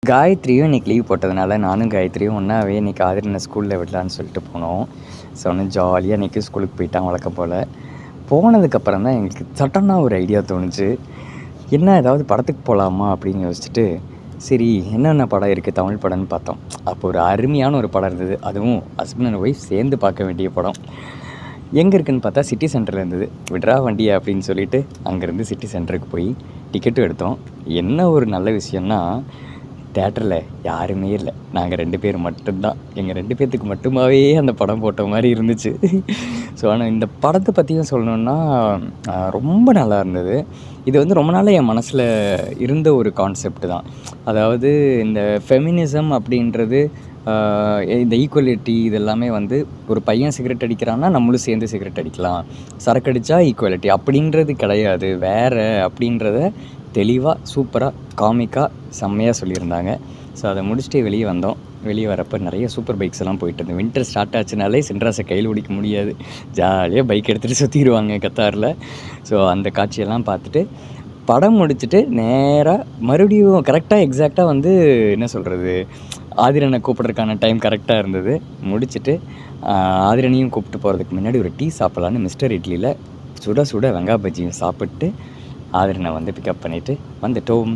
காயத்ரியும் இன்றைக்கி லீவ் போட்டதுனால நானும் காயத்ரியும் ஒன்றாவே இன்றைக்கி ஆதிரனை ஸ்கூலில் விடலான்னு சொல்லிட்டு போனோம். ஸோ ஒன்றும் ஜாலியாக இன்றைக்கி ஸ்கூலுக்கு போயிட்டான் வழக்கம் போல். போனதுக்கப்புறம் தான் எங்களுக்கு சட்டன்னா ஒரு ஐடியா தோணுச்சு. என்ன ஏதாவது படத்துக்கு போகலாமா அப்படின்னு யோசிச்சுட்டு, சரி என்னென்ன படம் இருக்குது தமிழ் படம்னு பார்த்தோம். அப்போ ஒரு அருமையான ஒரு படம் இருந்தது. அதுவும் ஹஸ்பண்ட் அண்ட் ஒய்ஃப் சேர்ந்து பார்க்க வேண்டிய படம். எங்கே இருக்குதுன்னு பார்த்தா சிட்டி சென்டரில் இருந்தது. விட்றா வண்டியை அப்படின்னு சொல்லிட்டு அங்கேருந்து சிட்டி சென்டருக்கு போய் டிக்கெட்டும் எடுத்தோம். என்ன ஒரு நல்ல விஷயம்னா, தேட்டரில் யாருமே இல்லை. நாங்கள் 2 பேர் மட்டும்தான். எங்கள் 2 பேர்த்துக்கு மட்டுமாவே அந்த படம் போட்ட மாதிரி இருந்துச்சு. ஸோ ஆனால் இந்த படத்தை பற்றியும் சொல்லணுன்னா ரொம்ப நல்லா இருந்தது. இது வந்து ரொம்ப நாளாக என் மனசில் இருந்த ஒரு கான்செப்ட் தான். அதாவது இந்த ஃபெமினிசம் அப்படின்றது, இந்த ஈக்குவலிட்டி இதெல்லாமே வந்து ஒரு பையன் சிகரெட் அடிக்கிறான்னா நம்மளும் சேர்ந்து சிகரெட் அடிக்கலாம், சரக்கு அடித்தா ஈக்குவாலிட்டி அப்படின்றது கிடையாது, வேறு அப்படின்றத தெளிவாக சூப்பராக காமிக்காக செம்மையாக சொல்லியிருந்தாங்க. ஸோ அதை முடிச்சுட்டு வெளியே வந்தோம். வெளியே வரப்போ நிறைய சூப்பர் பைக்ஸ் எல்லாம் போயிட்டு இருந்தது. வின்டர் ஸ்டார்ட் ஆச்சுனாலே சென்ட்ராஸை கையில் பிடிக்க முடியாது. ஜாலியாக பைக் எடுத்துகிட்டு சுற்றிடுவாங்க கத்தாரில். ஸோ அந்த காட்சியெல்லாம் பார்த்துட்டு படம் முடிச்சுட்டு நேராக மறுபடியும் கரெக்டாக எக்ஸாக்டாக வந்து என்ன சொல்கிறது, ஆதிரனை கூப்பிட்றதுக்கான டைம் கரெக்டாக இருந்தது. முடிச்சுட்டு ஆதிரனையும் கூப்பிட்டு போகிறதுக்கு முன்னாடி ஒரு டீ சாப்பிட்லான்னு மிஸ்டர் இட்லியில் சுட சுட வெங்காய பஜ்ஜியும் சாப்பிட்டு ஆதிரனை வந்து பிக்கப் பண்ணிவிட்டு வந்துட்டோம்.